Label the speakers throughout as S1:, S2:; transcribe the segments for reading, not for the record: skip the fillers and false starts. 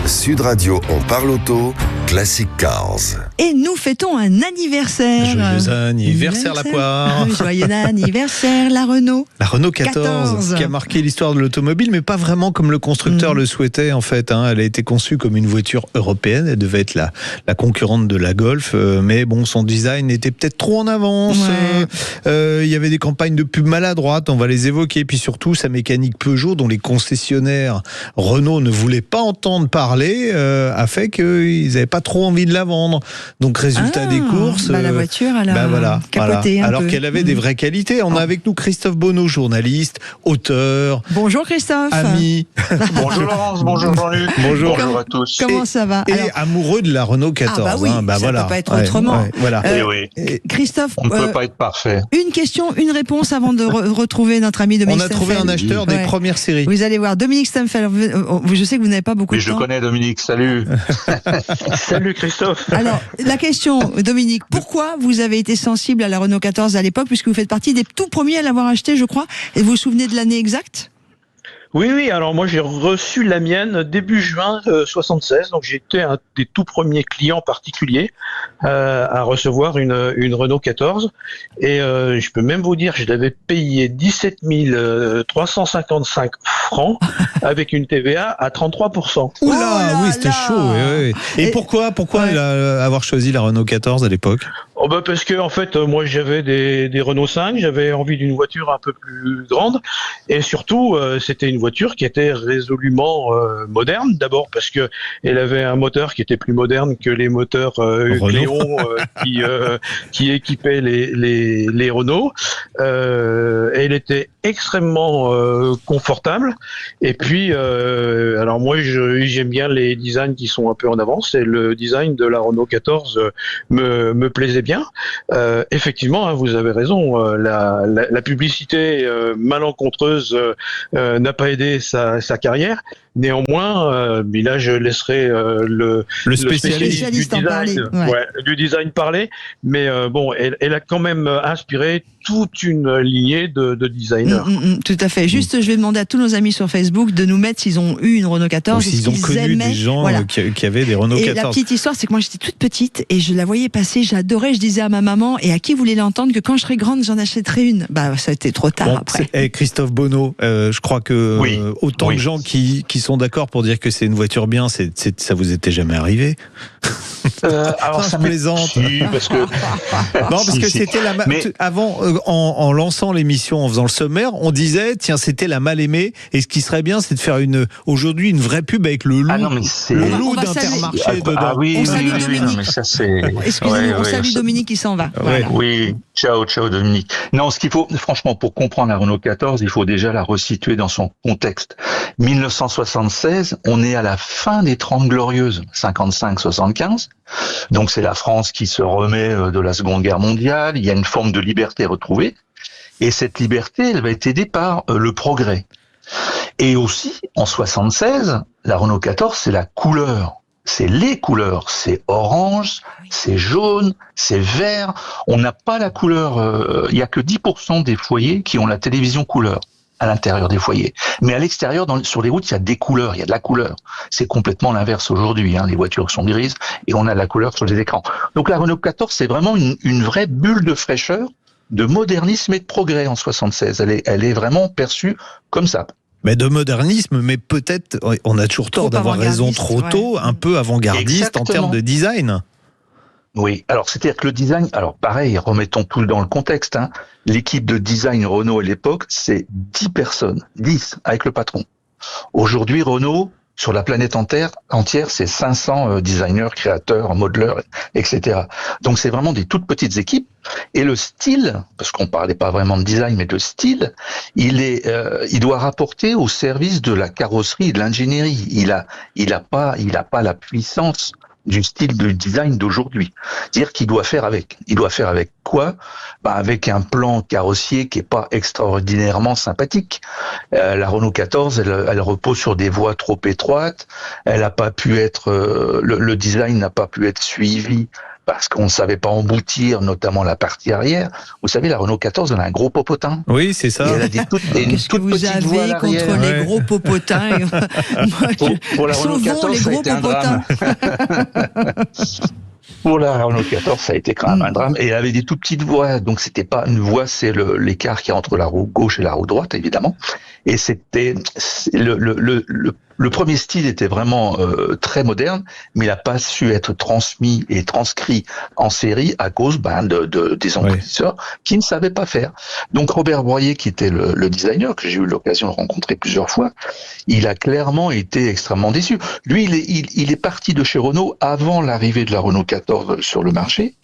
S1: Sud Radio, on parle auto, Classic Cars.
S2: Et nous fêtons un anniversaire.
S3: Joyeux anniversaire la poire.
S2: Joyeux anniversaire la Renault.
S3: La Renault 14 qui a marqué l'histoire de l'automobile, mais pas vraiment comme le constructeur le souhaitait en fait. Elle a été conçue comme une voiture européenne, elle devait être la concurrente de la Golf, mais bon, son design était peut-être trop en avance. Il y avait des campagnes de pub maladroites, on va les évoquer, puis surtout sa mécanique Peugeot, dont les concessionnaires Renault ne voulaient pas entendre parler, a fait qu'ils n'avaient pas trop envie de la vendre. Donc résultat des courses,
S2: la voiture elle a capoté un
S3: alors
S2: peu.
S3: qu'elle avait des vraies qualités. On a avec nous Christophe Bonneau, journaliste, auteur.
S2: Bonjour Christophe.
S3: Ami.
S4: Bonjour Laurence, bonjour Jean-Luc.
S3: Bonjour
S4: à tous.
S2: Comment ça va?
S3: Et amoureux de la Renault 14.
S2: Ah oui, ça
S3: voilà.
S2: peut pas être autrement.
S3: Voilà.
S4: Oui.
S2: Christophe,
S4: On ne peut pas être parfait.
S2: une question, une réponse avant de retrouver notre ami Dominique
S3: On a trouvé
S2: Stenfeld.
S3: un acheteur des premières séries.
S2: Vous allez voir, Dominique Stenfeld, je sais que vous n'avez pas beaucoup
S4: Mais
S2: de
S4: je
S2: temps.
S4: connais Dominique, salut. Salut Christophe.
S2: Alors, la question, Dominique, pourquoi vous avez été sensible à la Renault 14 à l'époque, puisque vous faites partie des tout premiers à l'avoir acheté, je crois, et vous vous souvenez de l'année exacte?
S5: Oui, alors moi j'ai reçu la mienne début juin 76, donc j'étais un des tout premiers clients particuliers à recevoir une Renault 14, et je peux même vous dire que je l'avais payé 17 355 francs avec une TVA à 33%.
S3: Oula, oui, c'était chaud. Oui. Et pourquoi avoir choisi la Renault 14 à l'époque?
S5: Parce que en fait moi j'avais des Renault 5, j'avais envie d'une voiture un peu plus grande, et surtout c'était une voiture qui était résolument moderne, d'abord parce que elle avait un moteur qui était plus moderne que les moteurs Cléon qui équipaient les Renault. Elle était extrêmement confortable, et puis alors moi j'aime bien les designs qui sont un peu en avance, et le design de la Renault 14 me plaisait bien. Effectivement, vous avez raison, la publicité malencontreuse n'a pas aidé sa carrière. Néanmoins, mais là je laisserai le spécialiste du design parler, mais bon, elle a quand même inspiré toute une lignée de designers.
S2: Tout à fait. Juste, je vais demander à tous nos amis sur Facebook de nous mettre s'ils ont eu une Renault 14.
S3: Ou s'ils ont connu des gens qui avaient des Renault 14.
S2: Et la petite histoire, c'est que moi j'étais toute petite et je la voyais passer, j'adorais, je disais à ma maman et à qui voulait l'entendre que quand je serais grande, j'en achèterais une. Ça a été trop tard après.
S3: Christophe Bonneau, je crois que autant de gens qui sont d'accord pour dire que c'est une voiture bien, ça vous était jamais arrivé?
S4: Alors ça
S3: plaisante.
S4: Si, parce que
S3: c'était avant, en lançant l'émission, en faisant le sommaire, on disait tiens, c'était la mal aimée, et ce qui serait bien, c'est de faire aujourd'hui une vraie pub avec le loup, le loup d'Intermarché dedans.
S4: On
S2: salue Dominique.
S4: Mais ça c'est.
S2: Excusez-nous, on salue Dominique qui s'en va. Voilà.
S4: Oui, ciao Dominique. Non, ce qu'il faut, franchement, pour comprendre la Renault 14, il faut déjà la resituer dans son contexte. 1976, on est à la fin des 30 Glorieuses, 55-75. Donc c'est la France qui se remet de la Seconde Guerre mondiale, il y a une forme de liberté retrouvée, et cette liberté, elle va être aidée par le progrès. Et aussi, en 76, la Renault 14, c'est la couleur. C'est les couleurs, c'est orange, c'est jaune, c'est vert. On n'a pas la couleur, il y a que 10% des foyers qui ont la télévision couleur à l'intérieur des foyers. Mais à l'extérieur, sur les routes, il y a des couleurs, il y a de la couleur. C'est complètement l'inverse aujourd'hui. Les voitures sont grises et on a de la couleur sur les écrans. Donc la Renault 14, c'est vraiment une vraie bulle de fraîcheur, de modernisme et de progrès en 76. Elle est vraiment perçue comme ça.
S3: Mais de modernisme, mais peut-être, on a toujours tort d'avoir raison trop tôt, un peu avant-gardiste en termes de design.
S4: Oui, alors c'est-à-dire que le design, alors pareil, remettons tout dans le contexte, l'équipe de design Renault à l'époque, c'est 10 personnes, 10 avec le patron. Aujourd'hui, Renault, sur la planète entière, c'est 500 designers, créateurs, modeleurs, etc. Donc c'est vraiment des toutes petites équipes. Et le style, parce qu'on parlait pas vraiment de design, mais de style, il doit rapporter au service de la carrosserie et de l'ingénierie. Il a pas la puissance du style de design d'aujourd'hui. C'est-à-dire qu'il doit faire avec. Il doit faire avec quoi ? Avec un plan carrossier qui est pas extraordinairement sympathique. La Renault 14, elle repose sur des voies trop étroites. Elle a pas pu être, le design n'a pas pu être suivi parce qu'on ne savait pas emboutir, notamment la partie arrière. Vous savez, la Renault 14, elle a un gros popotin.
S3: Oui, c'est ça.
S4: Et elle a
S2: Qu'est-ce que vous avez contre les gros popotins?
S4: Pour la Renault 14, ça a été un drame. Pour la Renault 14, ça a été quand même un drame. Et elle avait des tout petites voies. Donc, c'était pas une voie, c'est l'écart qu'il y a entre la roue gauche et la roue droite, évidemment. Et c'était le premier style était vraiment très moderne, mais il n'a pas su être transmis et transcrit en série à cause des entrepreneurs qui ne savaient pas faire. Donc Robert Boyer, qui était le designer que j'ai eu l'occasion de rencontrer plusieurs fois, il a clairement été extrêmement déçu. Lui, il est parti de chez Renault avant l'arrivée de la Renault 14 sur le marché,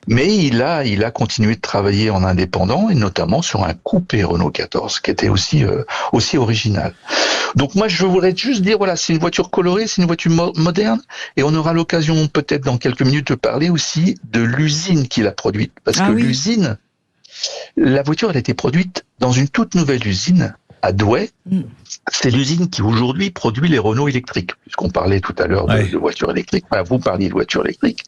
S4: mais il a continué de travailler en indépendant et notamment sur un coupé Renault 14 qui était aussi original. Donc moi, je voudrais juste dire, voilà, c'est une voiture colorée, c'est une voiture moderne, et on aura l'occasion peut-être dans quelques minutes de parler aussi de l'usine qui l'a produite. Parce que l'usine, la voiture, elle a été produite dans une toute nouvelle usine à Douai. C'est l'usine qui aujourd'hui produit les Renault électriques, puisqu'on parlait tout à l'heure de voitures électriques. Enfin, vous parliez de voitures électriques.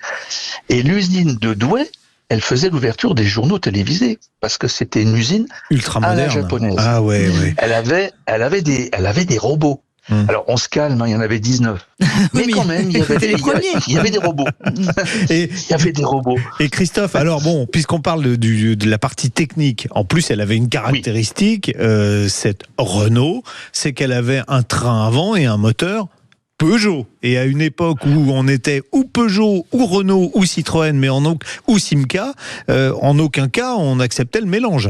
S4: Et l'usine de Douai, elle faisait l'ouverture des journaux télévisés parce que c'était une usine
S3: ultra moderne,
S4: à la japonaise.
S3: Ah ouais.
S4: Elle avait des robots. Alors on se calme, il y en avait 19. Mais quand même, il y avait des robots. Il y avait des robots.
S3: Et Christophe, alors bon, puisqu'on parle de la partie technique, en plus elle avait une caractéristique, cette Renault, c'est qu'elle avait un train avant et un moteur Peugeot. Et à une époque où on était ou Peugeot, ou Renault, ou Citroën, mais ou Simca, en aucun cas on acceptait le mélange.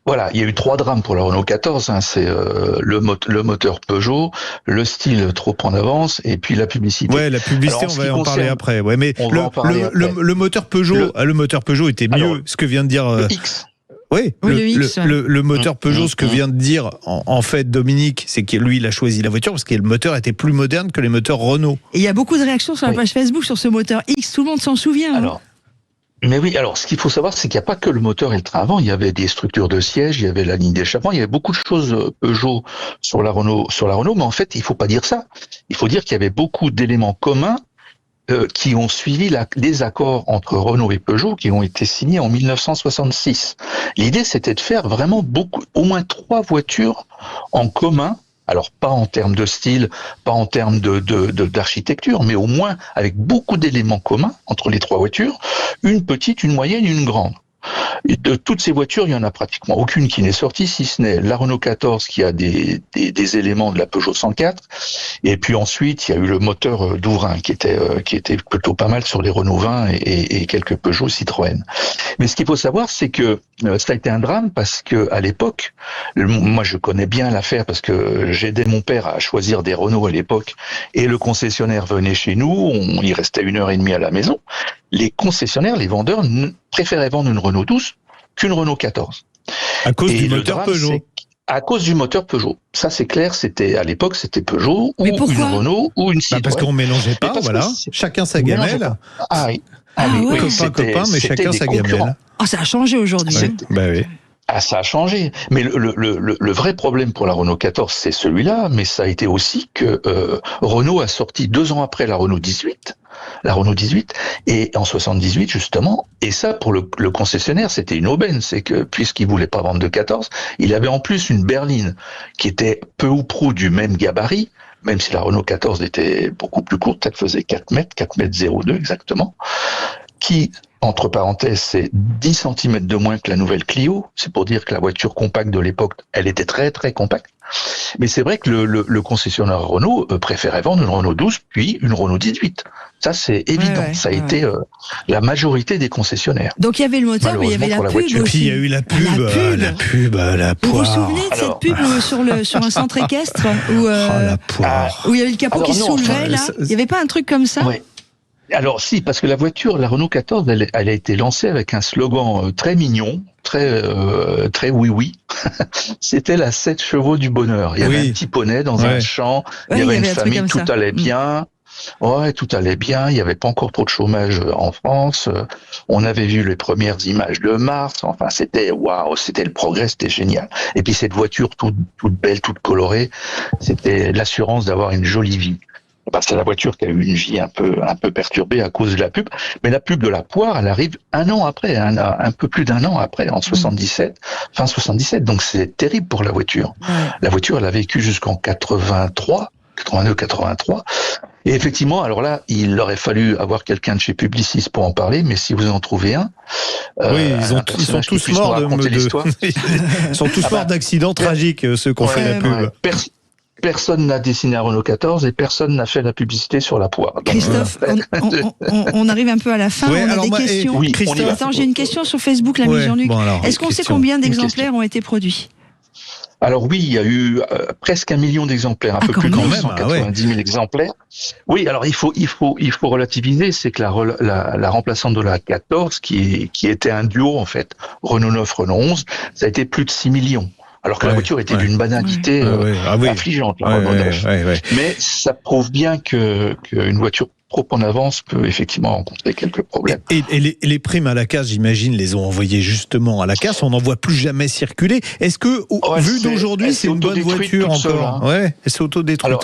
S4: Voilà, il y a eu 3 drames pour la Renault 14. C'est le moteur Peugeot, le style trop en avance, et puis la publicité.
S3: Ouais, la publicité, on va en parler après. Ouais, mais le moteur Peugeot, le moteur Peugeot était mieux. Ce que vient de dire.
S4: Le X.
S3: Oui, le moteur Peugeot, ce que vient de dire en fait Dominique, c'est que lui il a choisi la voiture parce que le moteur était plus moderne que les moteurs Renault.
S2: Et il y a beaucoup de réactions sur la page Facebook sur ce moteur X, tout le monde s'en souvient.
S4: Mais oui, alors ce qu'il faut savoir, c'est qu'il n'y a pas que le moteur et le train avant, il y avait des structures de siège, il y avait la ligne d'échappement, il y avait beaucoup de choses Peugeot sur la Renault, mais en fait il faut pas dire ça. Il faut dire qu'il y avait beaucoup d'éléments communs qui ont suivi les accords entre Renault et Peugeot qui ont été signés en 1966. L'idée, c'était de faire vraiment au moins 3 voitures en commun. Alors, pas en termes de style, pas en termes d'architecture, mais au moins avec beaucoup d'éléments communs entre les 3 voitures, une petite, une moyenne, une grande. Et de toutes ces voitures, il n'y en a pratiquement aucune qui n'est sortie, si ce n'est la Renault 14 qui a des éléments de la Peugeot 104. Et puis ensuite, il y a eu le moteur Douvrin qui était plutôt pas mal sur les Renault 20 et quelques Peugeot Citroën. Mais ce qu'il faut savoir, c'est que ça a été un drame parce que à l'époque, moi je connais bien l'affaire parce que j'aidais mon père à choisir des Renault à l'époque et le concessionnaire venait chez nous, il restait 1h30 à la maison. Les concessionnaires, les vendeurs préféraient vendre une Renault 12 qu'une Renault 14.
S3: À cause du moteur Peugeot.
S4: À cause du moteur Peugeot. Ça, c'est clair, à l'époque, c'était Peugeot, ou une Renault, ou une Citroën.
S3: Parce qu'on ne mélangeait pas, voilà. Chacun sa gamelle.
S4: Ah oui.
S3: Copain, mais chacun sa gamelle.
S2: Ça a changé aujourd'hui.
S3: Oui.
S4: Ah, ça a changé. Mais le vrai problème pour la Renault 14, c'est celui-là, mais ça a été aussi que Renault a sorti 2 ans après la Renault 18, et en 78 justement, et ça pour le concessionnaire, c'était une aubaine, c'est que puisqu'il voulait pas vendre de 14, il avait en plus une berline qui était peu ou prou du même gabarit, même si la Renault 14 était beaucoup plus courte, elle faisait 4 mètres 02 exactement, qui, entre parenthèses, c'est 10 cm de moins que la nouvelle Clio. C'est pour dire que la voiture compacte de l'époque, elle était très très compacte. Mais c'est vrai que le concessionnaire Renault préférait vendre une Renault 12 puis une Renault 18. Ça, c'est évident. Ça a été la majorité des concessionnaire.
S2: Donc il y avait le moteur, mais il y avait la pub aussi.
S3: Et puis il y a eu la pub, la poire.
S2: Vous vous souvenez de cette pub sur un centre équestre
S3: la poire.
S2: Où il y avait le capot qui se soulevait là. Il n'y avait pas un truc comme ça?
S4: Oui. Alors si, parce que la voiture, la Renault 14, elle a été lancée avec un slogan très mignon, très oui. C'était la 7 chevaux du bonheur. Il y avait un petit poney dans un champ, il y avait une famille, tout allait bien. Ouais, tout allait bien. Il n'y avait pas encore trop de chômage en France. On avait vu les premières images de Mars. Enfin, c'était le progrès, c'était génial. Et puis cette voiture toute belle, toute colorée, c'était l'assurance d'avoir une jolie vie. c'est la voiture qui a eu une vie un peu perturbée à cause de la pub. Mais la pub de la poire, elle arrive un an après, un peu plus d'un an après, en 77, fin 77. Donc c'est terrible pour la voiture.
S2: Ouais.
S4: La voiture, elle a vécu jusqu'en 82, 83. Et effectivement, alors là, il aurait fallu avoir quelqu'un de chez Publicis pour en parler, mais si vous en trouvez un,
S3: oui, ils sont tous morts ils sont tous morts d'accidents tragiques, ceux qui ont fait la pub.
S4: Personne n'a dessiné un Renault 14 et personne n'a fait la publicité sur la poire. Donc,
S2: Christophe, on arrive un peu à la fin, on a des questions.
S4: Oui,
S2: Attends, j'ai une question sur Facebook, l'ami Jean-Luc.
S3: Bon,
S2: est-ce qu'on sait combien d'exemplaires ont été produits?
S4: Alors oui, il y a eu presque 1 million d'exemplaires, un peu plus de 190 000 exemplaires. Oui, alors il faut relativiser, c'est que la remplaçante de la 14, qui était un duo en fait, Renault 9, Renault 11, ça a été plus de 6 millions. Alors que la voiture était d'une banalité affligeante. Mais ça prouve bien qu'une voiture trop en avance peut effectivement rencontrer quelques problèmes.
S3: Et les primes à la casse, j'imagine, les ont envoyées justement à la casse. On n'en voit plus jamais circuler. Est-ce que, vu d'aujourd'hui, c'est une bonne voiture encore? Elle s'est auto-détruite.
S4: Alors,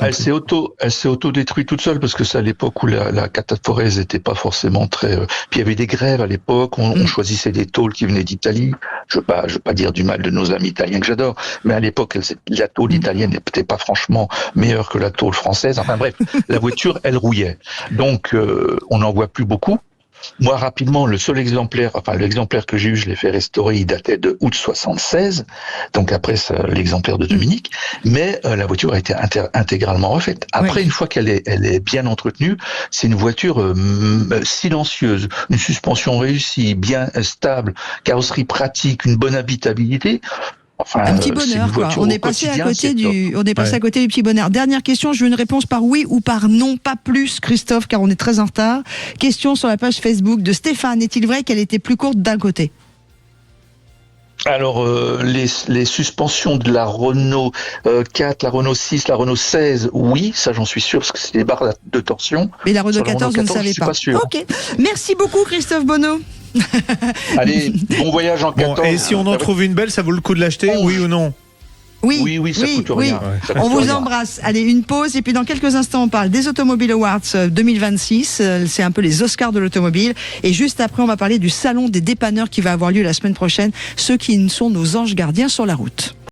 S4: elle s'est auto-détruite toute seule parce que c'est à l'époque où la cataphoreuse n'était pas forcément très. Puis il y avait des grèves à l'époque. On choisissait des tôles qui venaient d'Italie. Je veux pas dire du mal de nos amis italiens que j'adore, mais à l'époque, la tôle italienne n'était pas franchement meilleure que la tôle française. Enfin bref, la voiture, elle rouillait. Donc, on n'en voit plus beaucoup. Moi, rapidement, l'exemplaire que j'ai eu, je l'ai fait restaurer, il datait de août 76, donc après l'exemplaire de Dominique, mais la voiture a été intégralement refaite. Après, une fois qu'elle est bien entretenue, c'est une voiture silencieuse, une suspension réussie, bien stable, carrosserie pratique, une bonne habitabilité. Enfin,
S2: un petit bonheur, quoi. On est passé à côté du petit bonheur. Dernière question, je veux une réponse par oui ou par non, pas plus, Christophe, car on est très en retard. Question sur la page Facebook de Stéphane. Est-il vrai qu'elle était plus courte d'un côté?
S4: Alors, les suspensions de la Renault 4, la Renault 6, la Renault 16, oui, ça j'en suis sûr, parce que c'est des barres de torsion.
S2: Mais la Renault 14, vous ne savez pas. Ok. Merci beaucoup, Christophe Bonneau.
S4: Allez, bon voyage en 14.
S3: Et si on en trouve une belle, ça vaut le coup de l'acheter, oui ou non?
S4: Oui, ça coûte rien. Ça coûte
S2: on vous
S4: rien.
S2: embrasse. Allez, une pause et puis dans quelques instants on parle des Automobile Awards 2026. C'est un peu les Oscars de l'automobile. Et juste après on va parler du salon des dépanneurs qui va avoir lieu la semaine prochaine. Ceux qui sont nos anges gardiens sur la route.